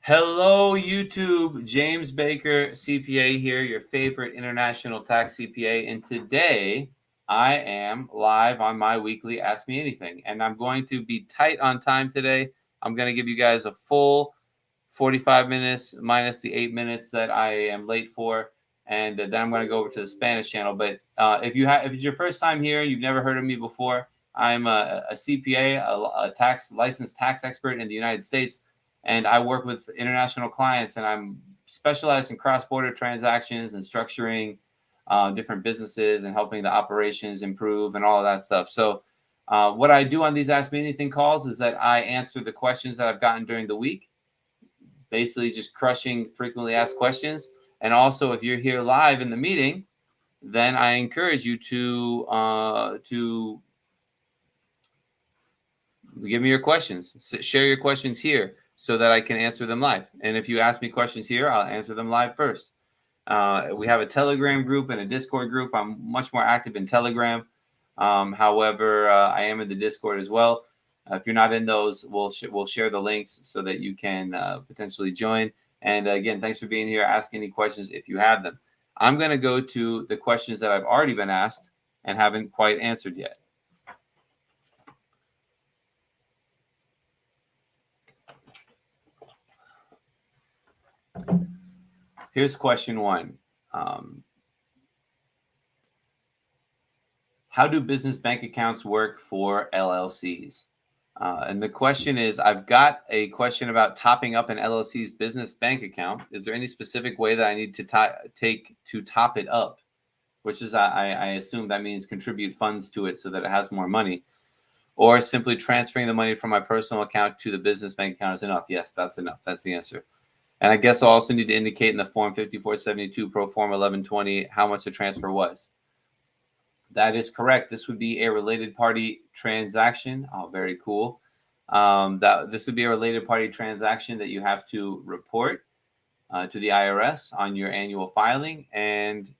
Hello, YouTube. James Baker, CPA here, your favorite international tax CPA. And today I am live on my weekly Ask Me Anything. And I'm going to be tight on time today. I'm going to give you guys a full 45 minutes minus the 8 minutes that I am late for. And then I'm going to go over to the Spanish channel. But if it's your first time here, you've never heard of me before, I'm a CPA, a licensed tax expert in the United States. And I work with international clients, and I'm specialized in cross-border transactions and structuring different businesses and helping the operations improve and all of that stuff. So what I do on these Ask Me Anything calls is that I answer the questions that I've gotten during the week, basically just crushing frequently asked questions. And also, if you're here live in the meeting, then I encourage you to give me your questions. Share your questions here so that I can answer them live. And if you ask me questions here, I'll answer them live first. We have a Telegram group and a Discord group. I'm much more active in Telegram. However, I am in the Discord as well. If you're not in those, we'll share the links so that you can potentially join. And again, thanks for being here. Ask any questions if you have them. I'm going to go to the questions that I've already been asked and haven't quite answered yet. Here's question one. How do business bank accounts work for LLCs? And the question is, I've got a question about topping up an LLC's business bank account. Is there any specific way that I need to take to top it up? Which is, I assume that means contribute funds to it so that it has more money. Or simply transferring the money from my personal account to the business bank account is enough? Yes, that's enough. That's the answer. And I guess I'll also need to indicate in the form 5472 pro forma 1120 how much the transfer was. That is correct. This would be a related party transaction. Oh, very cool. This would be a related party transaction that you have to report to the IRS on your annual filing. And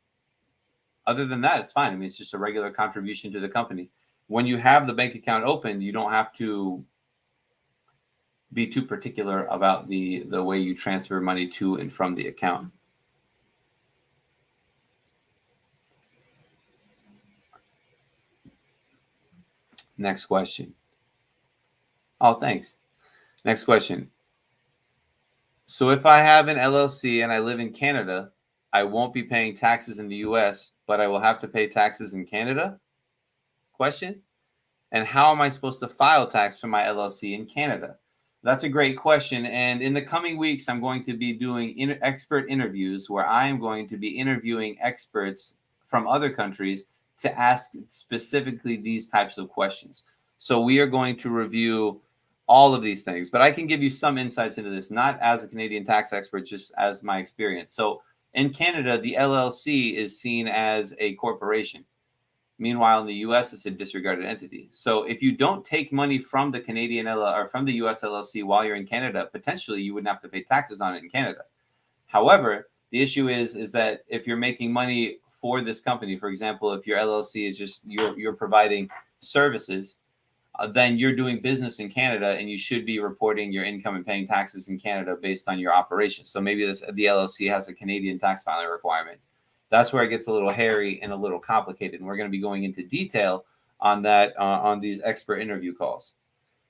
other than that, it's fine. I mean, it's just a regular contribution to the company. When you have the bank account open, you don't have to be too particular about the way you transfer money to and from the account. Next question. Oh, thanks. Next question. So if I have an LLC and I live in Canada, I won't be paying taxes in the US, but I will have to pay taxes in Canada? Question. And how am I supposed to file tax for my LLC in Canada? That's a great question. And in the coming weeks, I'm going to be doing expert interviews where I am going to be interviewing experts from other countries to ask specifically these types of questions. So we are going to review all of these things, but I can give you some insights into this, not as a Canadian tax expert, just as my experience. So in Canada, the LLC is seen as a corporation. Meanwhile, in the U.S., it's a disregarded entity. So if you don't take money from the Canadian or from the U.S. LLC while you're in Canada, potentially you wouldn't have to pay taxes on it in Canada. However, the issue is that if you're making money for this company, for example, if your LLC is just you're providing services, then you're doing business in Canada, and you should be reporting your income and paying taxes in Canada based on your operations. So maybe the LLC has a Canadian tax filing requirement. That's where it gets a little hairy and a little complicated. And we're going to be going into detail on that on these expert interview calls.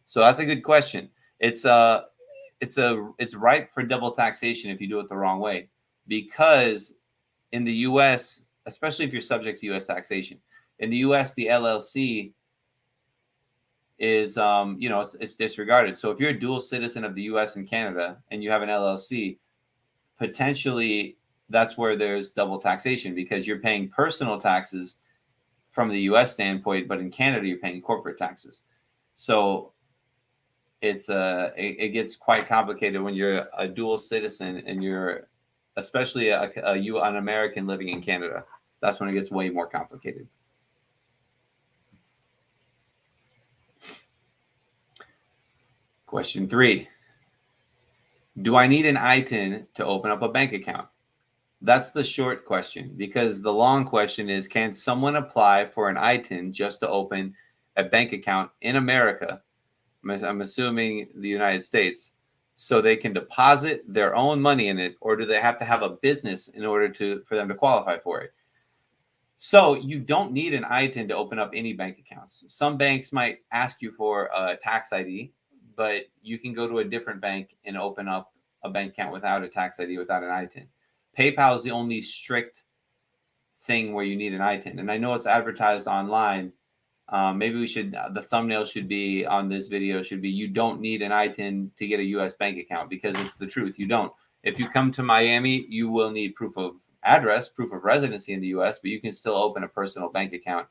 So that's a good question. It's ripe for double taxation if you do it the wrong way, because in the U.S., especially if you're subject to U.S. taxation, in the U.S. the LLC is it's disregarded. So if you're a dual citizen of the U.S. and Canada and you have an LLC, potentially that's where there's double taxation, because you're paying personal taxes from the U.S. standpoint, but in Canada you're paying corporate taxes. So it gets quite complicated when you're a dual citizen and you're especially an American living in Canada. That's when it gets way more complicated. Question 3. Do I need an ITIN to open up a bank account? That's the short question, because the long question is, can someone apply for an ITIN just to open a bank account in America? I'm assuming the United States. so they can deposit their own money in it, or do they have to have a business in order for them to qualify for it? So you don't need an ITIN to open up any bank accounts. Some banks might ask you for a tax ID, but you can go to a different bank and open up a bank account without a tax ID, without an ITIN. PayPal is the only strict thing where you need an ITIN. And I know it's advertised online. Maybe the thumbnail should be on this video should be, you don't need an ITIN to get a US bank account, because it's the truth. You don't. If you come to Miami, you will need proof of address, proof of residency in the US, but you can still open a personal bank account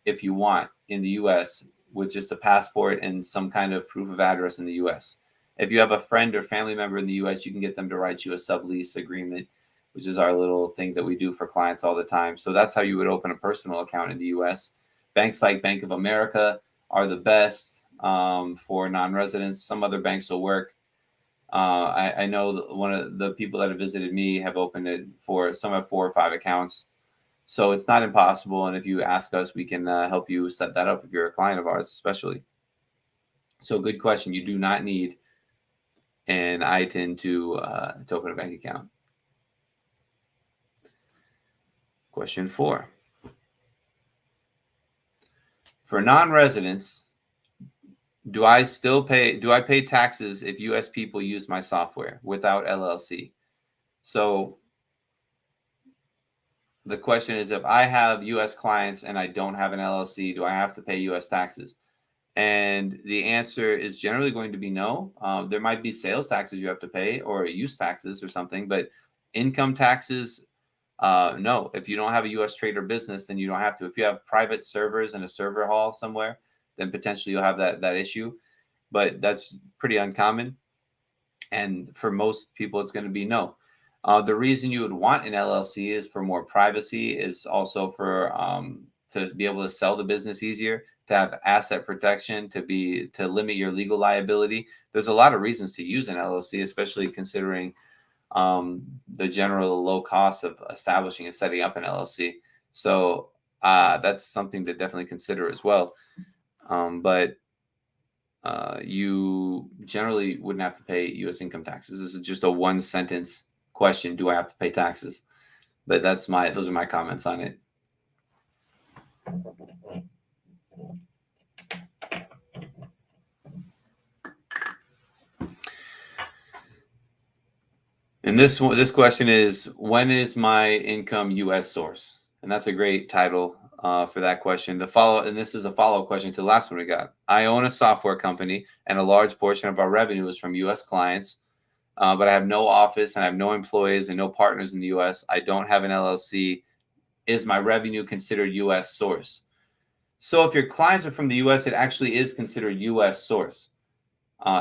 if you want in the US with just a passport and some kind of proof of address in the US. If you have a friend or family member in the US, you can get them to write you a sublease agreement, which is our little thing that we do for clients all the time. So that's how you would open a personal account in the US. Banks like Bank of America are the best for non-residents. Some other banks will work. I know one of the people that have visited me have opened it for some have 4 or 5 accounts. So it's not impossible. And if you ask us, we can help you set that up if you're a client of ours, especially. So good question. You do not need an ITIN to open a bank account. Question 4. For non-residents, do I pay taxes if US people use my software without LLC? So the question is, if I have US clients and I don't have an LLC, do I have to pay US taxes? And the answer is generally going to be no. There might be sales taxes you have to pay, or use taxes or something, but income taxes, no. If you don't have a US trade or business, then you don't have to. If you have private servers in a server hall somewhere, then potentially you'll have that issue. But that's pretty uncommon. And for most people, it's going to be no. The reason you would want an LLC is for more privacy, is also for to be able to sell the business easier, to have asset protection, to limit your legal liability. There's a lot of reasons to use an LLC, especially considering the general low cost of establishing and setting up an LLC. So that's something to definitely consider as well. But you generally wouldn't have to pay U.S. income taxes. This is just a one sentence question. Do I have to pay taxes? But those are my comments on it. And this question is, when is my income U.S. source? And that's a great title for that question. And this is a follow-up question to the last one we got. I own a software company, and a large portion of our revenue is from U.S. clients, but I have no office and I have no employees and no partners in the U.S. I don't have an LLC. Is my revenue considered U.S. source? So if your clients are from the U.S., it actually is considered U.S. source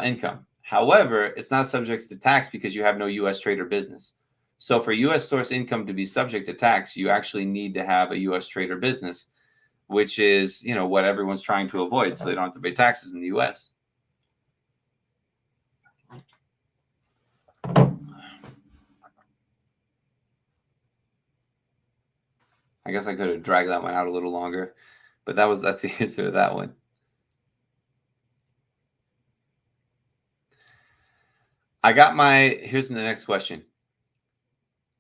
income. However, it's not subject to tax because you have no U.S. trade or business. So for U.S. source income to be subject to tax, you actually need to have a U.S. trade or business, which is, what everyone's trying to avoid, so they don't have to pay taxes in the U.S. I guess I could have dragged that one out a little longer, but that's the answer to that one. Here's the next question.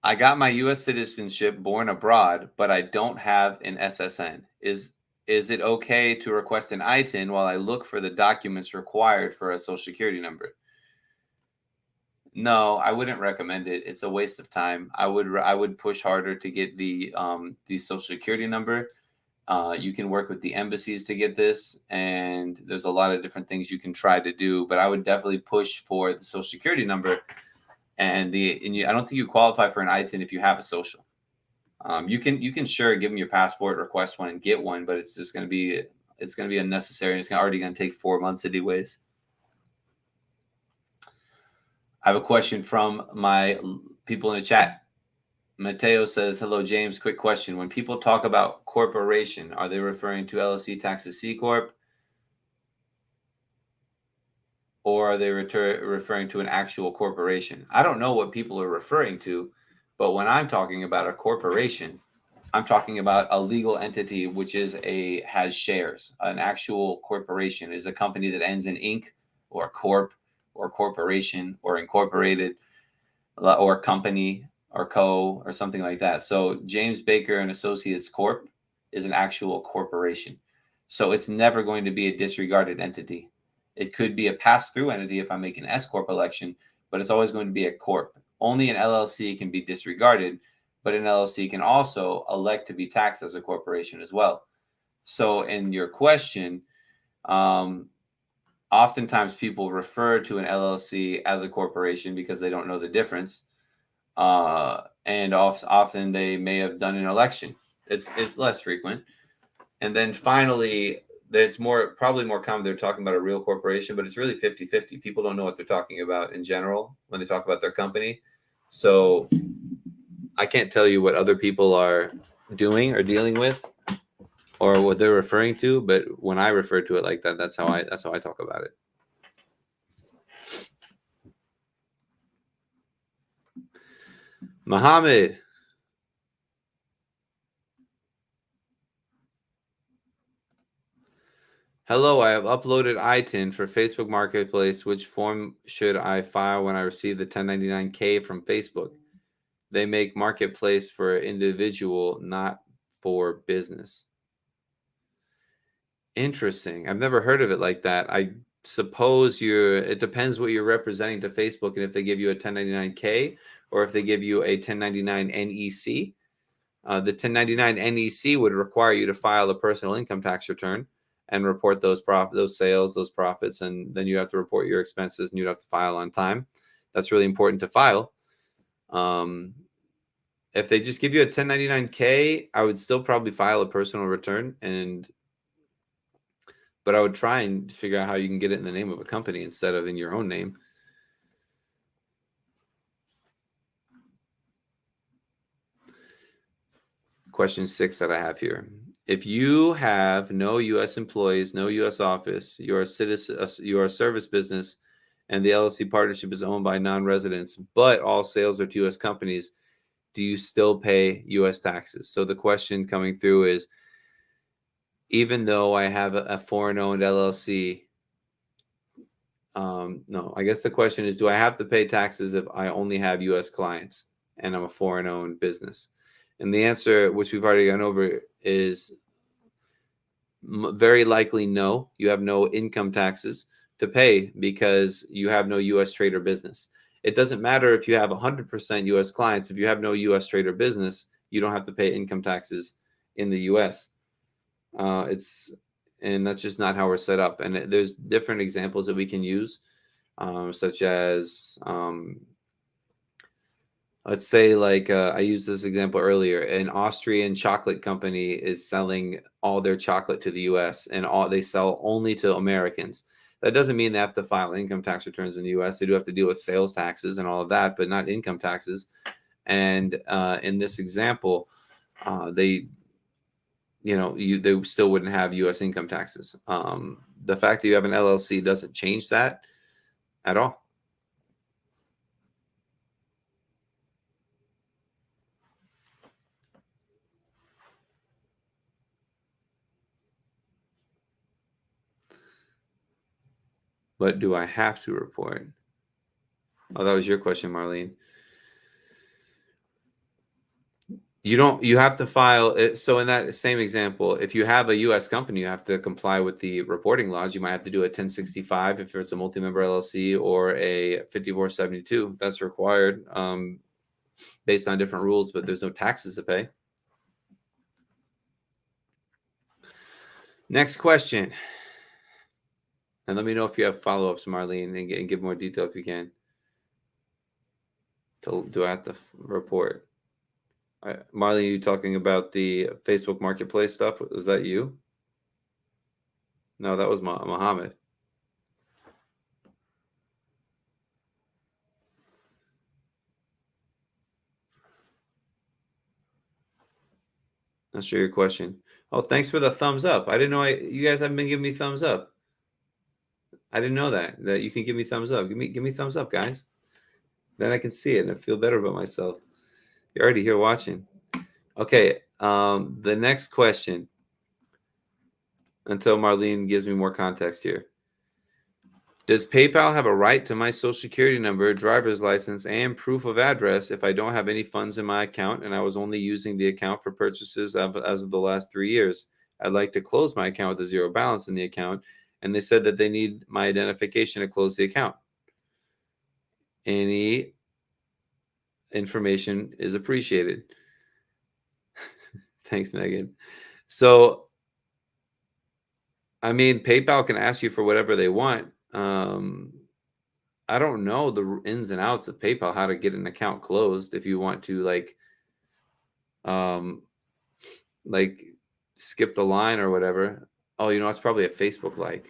I got my U.S. citizenship born abroad, but I don't have an SSN. Is it okay to request an ITIN while I look for the documents required for a social security number? No, I wouldn't recommend it. It's a waste of time. I would push harder to get the social security number. You can work with the embassies to get this, and there's a lot of different things you can try to do, but I would definitely push for the social security number. I don't think you qualify for an ITIN if you have a social. You can sure give them your passport, request one, and get one, but it's just going to be unnecessary, and it's already going to take 4 months anyways. I have a question from my people in the chat. Mateo says, hello, James. Quick question. When people talk about corporation, are they referring to LLC taxes C Corp? Or are they referring to an actual corporation? I don't know what people are referring to, but when I'm talking about a corporation, I'm talking about a legal entity which has shares. An actual corporation is a company that ends in Inc. or Corp or corporation or incorporated or company or co or something like that. So James Baker and Associates Corp is an actual corporation. So it's never going to be a disregarded entity. It could be a pass-through entity if I make an S corp election, but it's always going to be a corp. Only an LLC can be disregarded, but an LLC can also elect to be taxed as a corporation as well. So in your question, oftentimes people refer to an LLC as a corporation because they don't know the difference. And often they may have done an election. It's less frequent. And then finally, it's probably more common they're talking about a real corporation, but it's really 50-50. People don't know what they're talking about in general when they talk about their company. So I can't tell you what other people are doing or dealing with or what they're referring to, but when I refer to it like that, that's how I talk about it. Mohammed. Hello, I have uploaded ITIN for Facebook Marketplace. Which form should I file when I receive the 1099K from Facebook? They make Marketplace for individual, not for business. Interesting. I've never heard of it like that. I suppose it depends what you're representing to Facebook and if they give you a 1099K or if they give you a 1099 NEC. The 1099 NEC would require you to file a personal income tax return and report those sales, those profits, and then you have to report your expenses and you'd have to file on time. That's really important to file. If they just give you a 1099K, I would still probably file a personal return, but I would try and figure out how you can get it in the name of a company instead of in your own name. Question 6 that I have here. If you have no U.S. employees, no U.S. office, you're a citizen, you're a service business, and the LLC partnership is owned by non-residents, but all sales are to U.S. companies, do you still pay U.S. taxes? So the question coming through is, even though I have a foreign-owned LLC, no, I guess the question is, do I have to pay taxes if I only have U.S. clients and I'm a foreign-owned business? And the answer, which we've already gone over, is very likely no. You have no income taxes to pay because you have no U.S. trade or business. It doesn't matter if you have 100% U.S. clients. If you have no U.S. trade or business, you don't have to pay income taxes in the U.S. And that's just not how we're set up. And there's different examples that we can use, such as let's say, like I used this example earlier. An Austrian chocolate company is selling all their chocolate to the U.S. and they sell only to Americans. That doesn't mean they have to file income tax returns in the U.S. They do have to deal with sales taxes and all of that, but not income taxes. And in this example, they still wouldn't have U.S. income taxes. The fact that you have an LLC doesn't change that at all. But do I have to report? Oh, that was your question, Marlene. You have to file it. So in that same example, if you have a U.S. company, you have to comply with the reporting laws. You might have to do a 1065 if it's a multi-member LLC or a 5472. That's required based on different rules, but there's no taxes to pay. Next question. And let me know if you have follow-ups, Marlene, and give more detail if you can. Do I have to report? Marlene, you talking about the Facebook Marketplace stuff? Was that you? No, that was Mohammed. Not sure your question. Oh, thanks for the thumbs up. I didn't know you guys haven't been giving me thumbs up. I didn't know that you can give me thumbs up. Give me thumbs up, guys. Then I can see it and I feel better about myself. You're already here watching. Okay. The next question, until Marlene gives me more context here. Does PayPal have a right to my social security number, driver's license, and proof of address if I don't have any funds in my account and I was only using the account for purchases as of the last 3 years? I'd like to close my account with a zero balance in the account, and they said that they need my identification to close the account. Any information is appreciated. Thanks, Megan. So, I mean, PayPal can ask you for whatever they want. I don't know the ins and outs of PayPal, how to get an account closed if you want to um, like skip the line or whatever. Oh, it's probably a Facebook like.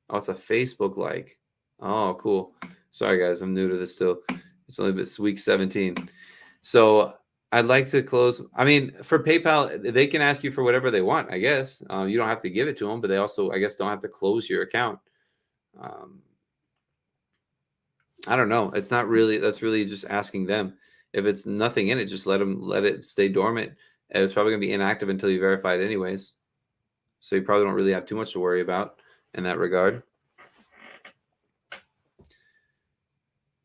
Oh, it's a Facebook like. Oh, cool. Sorry, guys. I'm new to this still. It's week 17. So I'd like to close. I mean, for PayPal, they can ask you for whatever they want, I guess. You don't have to give it to them, but they also, I guess, don't have to close your account. I don't know. It's not really, that's really just asking them. If it's nothing in it, just let it stay dormant. And it's probably going to be inactive until you verify it anyways. So you probably don't really have too much to worry about in that regard.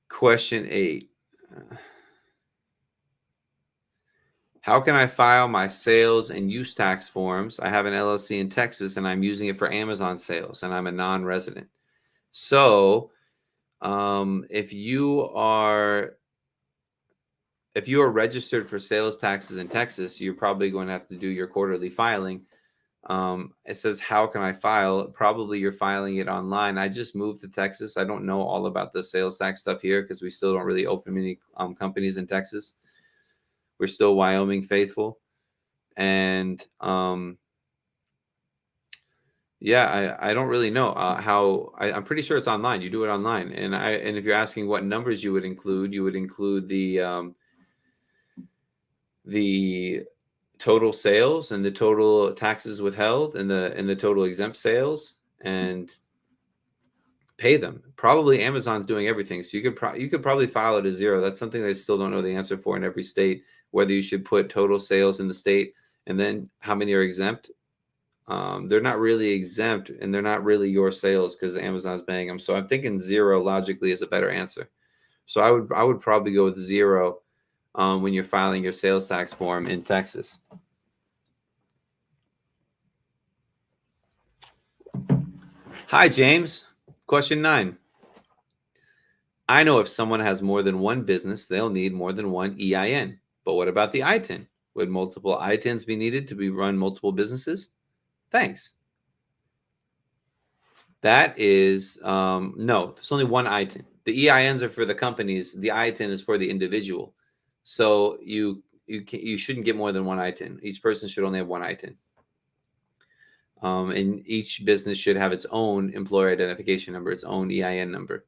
Question 8. How can I file my sales and use tax forms? I have an LLC in Texas and I'm using it for Amazon sales and I'm a non-resident. So if you are registered for sales taxes in Texas, you're probably going to have to do your quarterly filing. It says, how can I file? Probably you're filing it online. I just moved to Texas. I don't know all about the sales tax stuff here because we still don't really open many companies in Texas. We're still Wyoming faithful. And yeah, I don't really know how. I'm pretty sure it's online. You do it online. And if you're asking what numbers you would include the total sales and the total taxes withheld and the total exempt sales and pay them. Probably Amazon's doing everything. So you could probably file it as zero. That's something they still don't know the answer for in every state, whether you should put total sales in the state and then how many are exempt. They're not really exempt and they're not really your sales because Amazon's paying them. So I'm thinking zero logically is a better answer. So I would probably go with zero when you're filing your sales tax form in Texas. Hi, James. Question 9. I know if someone has more than one business, they'll need more than one EIN. But what about the ITIN? Would multiple ITINs be needed to run multiple businesses? Thanks. That is, no, there's only one ITIN. The EINs are for the companies. The ITIN is for the individual. So you shouldn't get more than one ITIN. Each person should only have one ITIN. And each business should have its own employer identification number, its own EIN number.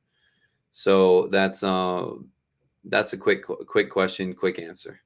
So that's a quick question, quick answer.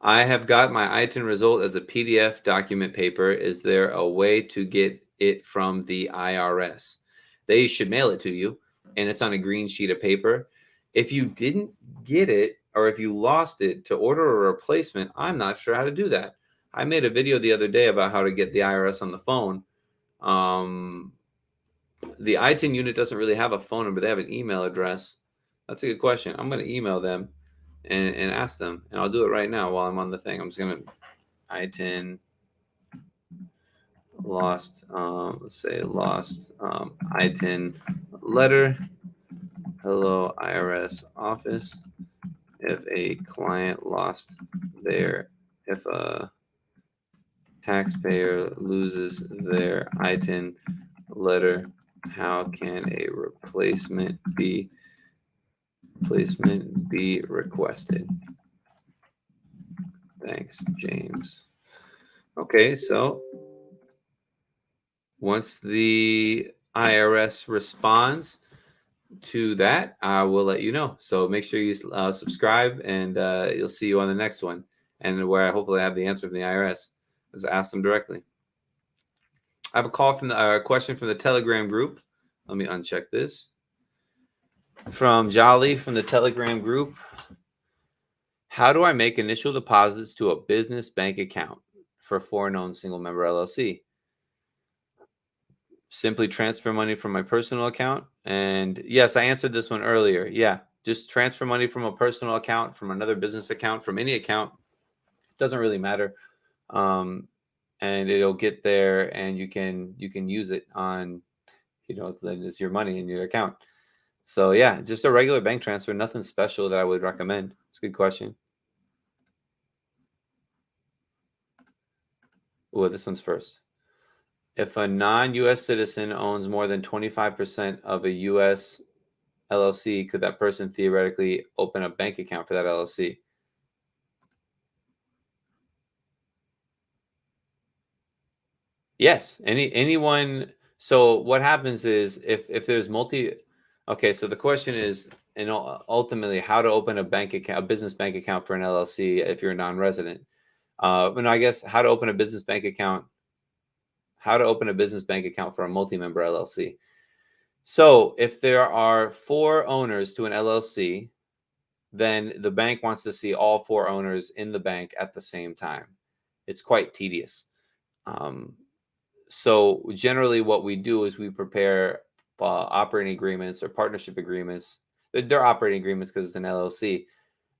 I have got my ITIN result as a PDF document paper. Is there a way to get it from the IRS? They should mail it to you, and it's on a green sheet of paper. If you didn't get it, or if you lost it, to order a replacement, I'm not sure how to do that. I made a video the other day about how to get the IRS on the phone. The ITIN unit doesn't really have a phone number. They have an email address. That's a good question. I'm going to email them and ask them. And I'll do it right now while I'm on the thing. I'm just going to ITIN lost, let's say lost ITIN letter. Hello, IRS office. If a client lost if a taxpayer loses their ITIN letter, how can a replacement be requested? Thanks, James. Okay, so once the IRS responds to that, I will let you know. So make sure you subscribe, and you'll see you on the next one, and where I hopefully have the answer from the IRS. Just ask them directly. I have a call from the question from the Telegram group. Let me uncheck this. From Jolly from the Telegram group. How do I make initial deposits to a business bank account? for foreign-owned single-member LLC? Simply transfer money from my personal account. And yes, I answered this one earlier. Yeah, just transfer money from a personal account, from another business account, from any account. Doesn't really matter. And it'll get there, and you can use it on, it's your money in your account. So yeah, just a regular bank transfer, nothing special that I would recommend. It's a good question. Oh, this one's first. If a non-U.S. citizen owns more than 25% of a U.S. LLC, could that person theoretically open a bank account for that LLC? Yes, anyone. So what happens is if there's okay, so the question is, and ultimately, how to open a bank account, a business bank account for an LLC if you're a non-resident. But I guess how to open a business bank account, for a multi-member LLC. So if there are 4 owners to an LLC, then the bank wants to see all 4 owners in the bank at the same time. It's quite tedious. So generally what we do is we prepare operating agreements or partnership agreements. They're operating agreements because it's an LLC.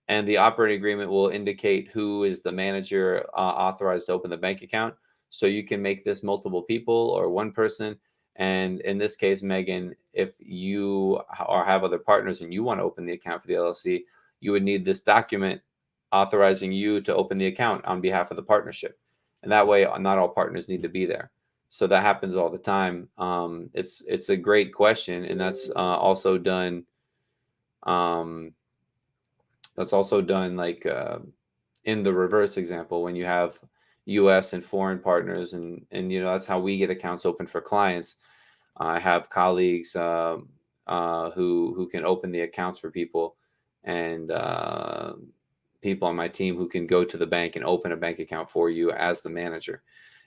And the operating agreement will indicate who is the manager authorized to open the bank account. So you can make this multiple people or one person. And in this case, Megan, if you have other partners and you want to open the account for the LLC, you would need this document authorizing you to open the account on behalf of the partnership. And that way, not all partners need to be there. So that happens all the time. It's a great question, and that's also done. Like in the reverse example when you have U.S. and foreign partners, and that's how we get accounts open for clients. I have colleagues who can open the accounts for people, and people on my team who can go to the bank and open a bank account for you as the manager.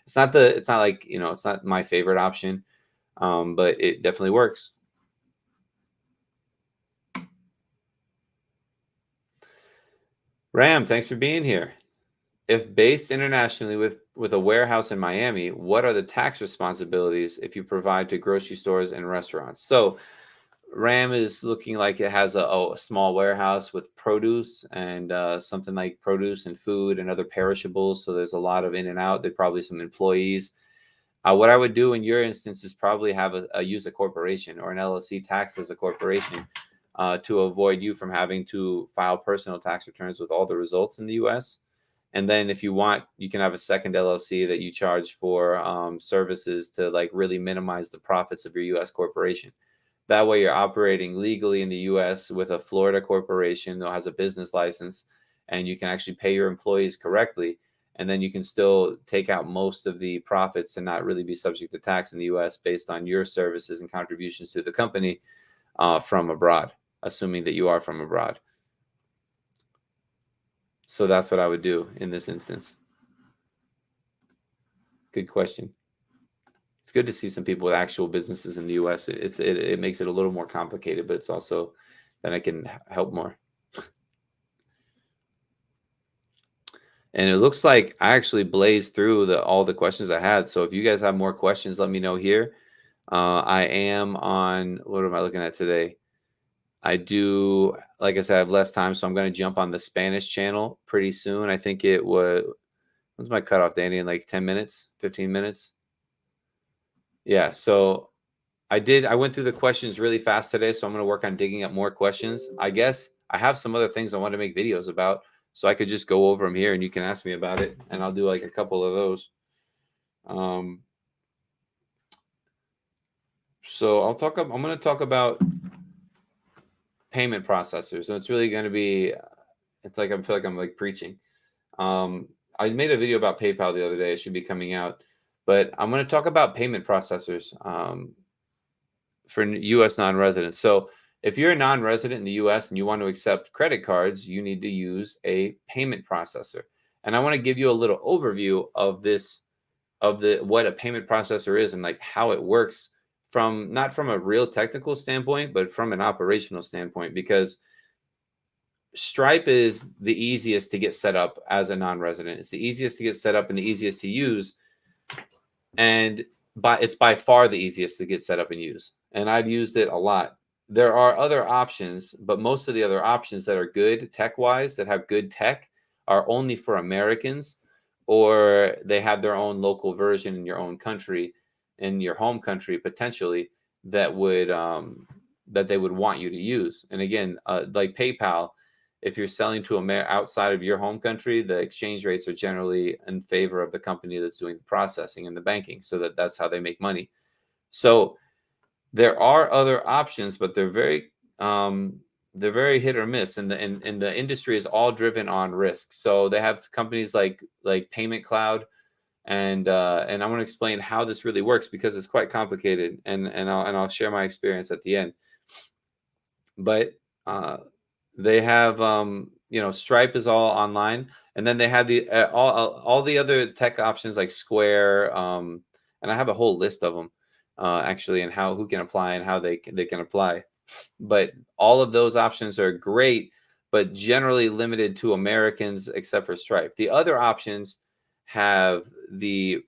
It's not like, it's not my favorite option, but it definitely works. Ram, thanks for being here. If based internationally with a warehouse in Miami, what are the tax responsibilities if you provide to grocery stores and restaurants? So Ram is looking like it has a small warehouse with produce and something like produce and food and other perishables. So there's a lot of in and out. There's probably some employees. What I would do in your instance is probably have use a corporation or an LLC tax as a corporation to avoid you from having to file personal tax returns with all the results in the U.S. And then if you want, you can have a second LLC that you charge for services to like really minimize the profits of your U.S. corporation. That way you're operating legally in the U.S. with a Florida corporation that has a business license, and you can actually pay your employees correctly. And then you can still take out most of the profits and not really be subject to tax in the U.S. based on your services and contributions to the company from abroad, assuming that you are from abroad. So that's what I would do in this instance. Good question. It's good to see some people with actual businesses in the U.S. It makes it a little more complicated, but it's also then I can help more. And it looks like I actually blazed through all the questions I had. So if you guys have more questions, let me know here. I am on, what am I looking at today? I do, like I said, I have less time, so I'm going to jump on the Spanish channel pretty soon. I think it was, when's my cutoff, Danny? In like 10 minutes, 15 minutes? Yeah, so I went through the questions really fast today, so I'm going to work on digging up more questions. I guess I have some other things I want to make videos about, so I could just go over them here and you can ask me about it, and I'll do like a couple of those. So I'm going to talk about payment processors. So it's really going to be, it's like I feel like I'm like preaching. I made a video about PayPal the other day. It should be coming out, but I'm going to talk about payment processors for U.S. non-residents. So if you're a non-resident in the U.S. and you want to accept credit cards, you need to use a payment processor. And I want to give you a little overview of what a payment processor is and like how it works not from a real technical standpoint, but from an operational standpoint, because Stripe is the easiest to get set up as a non-resident. It's the easiest to get set up and the easiest to use, and it's by far the easiest to get set up and use. And I've used it a lot. There are other options, but most of the other options that are good tech-wise, that have good tech, are only for Americans, or they have their own local version in your own country, in your home country potentially, that would that they would want you to use. And again, like PayPal, if you're selling to outside of your home country, the exchange rates are generally in favor of the company that's doing the processing and the banking, so that's how they make money. So there are other options, but they're very hit or miss, and the industry is all driven on risk. So they have companies like Payment Cloud, and I want to explain how this really works because it's quite complicated, and I'll share my experience at the end. But they have Stripe is all online, and then they have the all the other tech options like Square, and I have a whole list of them actually, and who can apply and how they can apply. But all of those options are great, but generally limited to Americans except for Stripe. The other options have the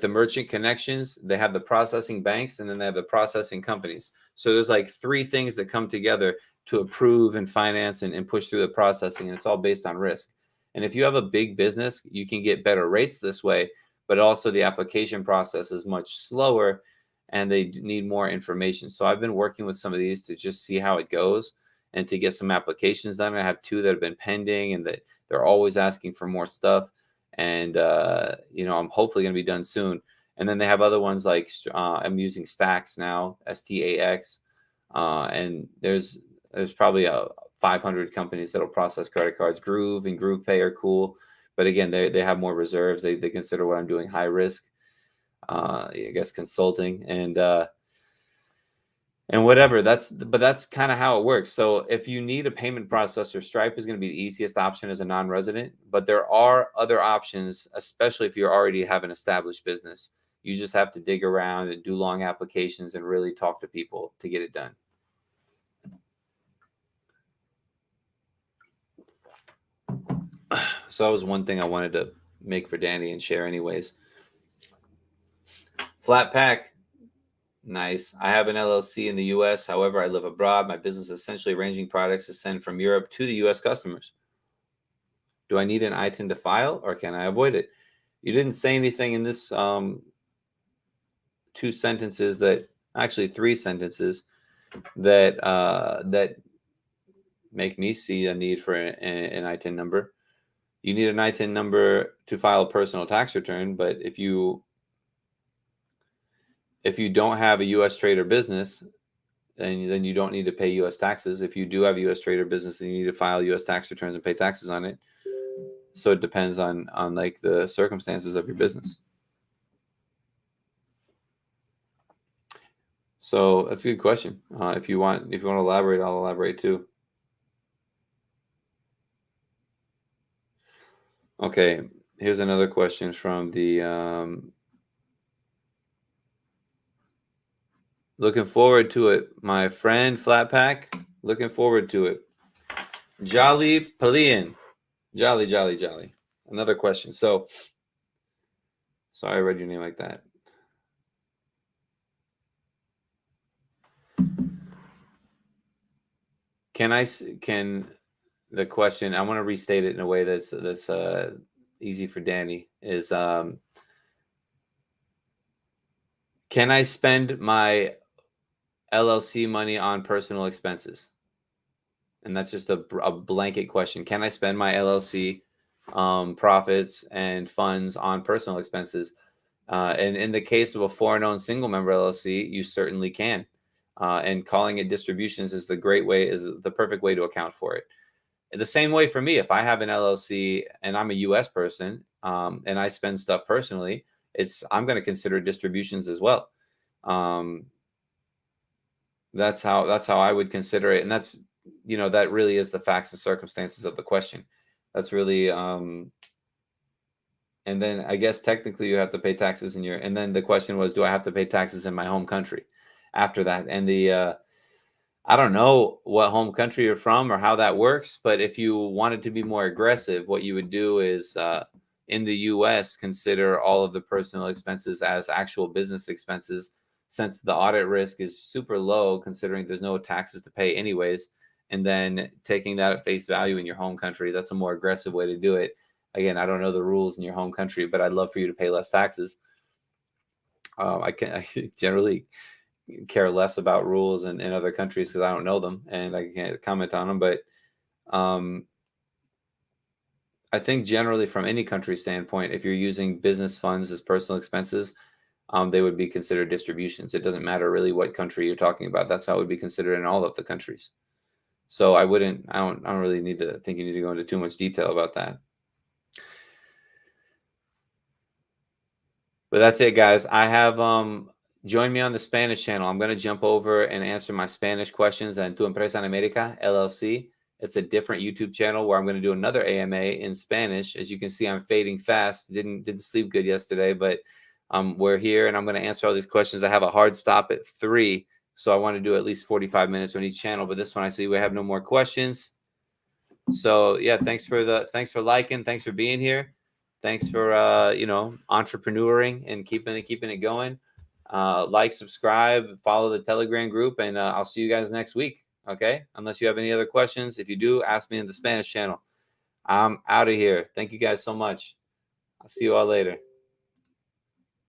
merchant connections, they have the processing banks, and then they have the processing companies. So there's like three things that come together to approve and finance and push through the processing, and it's all based on risk. And if you have a big business, you can get better rates this way, but also the application process is much slower and they need more information. So I've been working with some of these to just see how it goes and to get some applications done. I have 2 that have been pending, and that they're always asking for more stuff. And I'm hopefully going to be done soon. And then they have other ones like I'm using Stacks now, STAX, and there's probably 500 companies that'll process credit cards. Groove and Groove Pay are cool, but again, they have more reserves. They consider what I'm doing high risk. I guess consulting and whatever. But that's kind of how it works. So if you need a payment processor, Stripe is going to be the easiest option as a non-resident, but there are other options, especially if you already have an established business. You just have to dig around and do long applications and really talk to people to get it done. So that was one thing I wanted to make for Danny and share anyways. Flat pack. Nice. I have an LLC in the U.S. However, I live abroad. My business is essentially arranging products to send from Europe to the U.S. customers. Do I need an ITIN to file, or can I avoid it? You didn't say anything in this 2 sentences actually 3 sentences that make me see a need for an ITIN number. You need an ITIN number to file a personal tax return, but if you don't have a U.S. trade or business, then you don't need to pay U.S. taxes. If you do have a U.S. trade or business, then you need to file U.S. tax returns and pay taxes on it. So it depends on like the circumstances of your business. So that's a good question. If you want to elaborate, I'll elaborate too. Okay, here's another question from the looking forward to it, my friend Flatpack. Looking forward to it. Jolly Palian. Jolly. Another question. So, sorry I read your name like that. The question, I want to restate it in a way that's easy for Danny, is can I spend my LLC money on personal expenses? And that's just a blanket question. Can I spend my LLC profits and funds on personal expenses? And in the case of a foreign-owned single-member LLC, you certainly can. And calling it distributions is the perfect way to account for it. The same way for me, if I have an LLC and I'm a U.S. person and I spend stuff personally, I'm going to consider distributions as well. That's how I would consider it, and that's that really is the facts and circumstances of the question. That's really and then I guess technically you have to pay taxes and then the question was, do I have to pay taxes in my home country after that? And I don't know what home country you're from or how that works, but if you wanted to be more aggressive, what you would do is in the US, consider all of the personal expenses as actual business expenses, since the audit risk is super low, considering there's no taxes to pay anyways. And then taking that at face value in your home country, that's a more aggressive way to do it. Again, I don't know the rules in your home country, but I'd love for you to pay less taxes. I generally care less about rules in other countries because I don't know them and I can't comment on them. But um, I think generally from any country standpoint, if you're using business funds as personal expenses, they would be considered distributions. It doesn't matter really what country you're talking about. That's how it would be considered in all of the countries. So I don't really need to think you need to go into too much detail about that. But that's it, guys. I have join me on the Spanish channel. I'm going to jump over and answer my Spanish questions on Tu Empresa en America, LLC. It's a different YouTube channel where I'm going to do another AMA in Spanish. As you can see, I'm fading fast. Didn't sleep good yesterday, but we're here and I'm going to answer all these questions. I have a hard stop at 3, so I want to do at least 45 minutes on each channel. But this one, I see we have no more questions. So yeah, thanks for liking, thanks for being here, thanks for entrepreneuring and keeping it going. Like, subscribe, follow the Telegram group, and I'll see you guys next week. Okay, unless you have any other questions. If you do, ask me in the Spanish channel. I'm out of here. Thank you guys so much. I'll see you all later.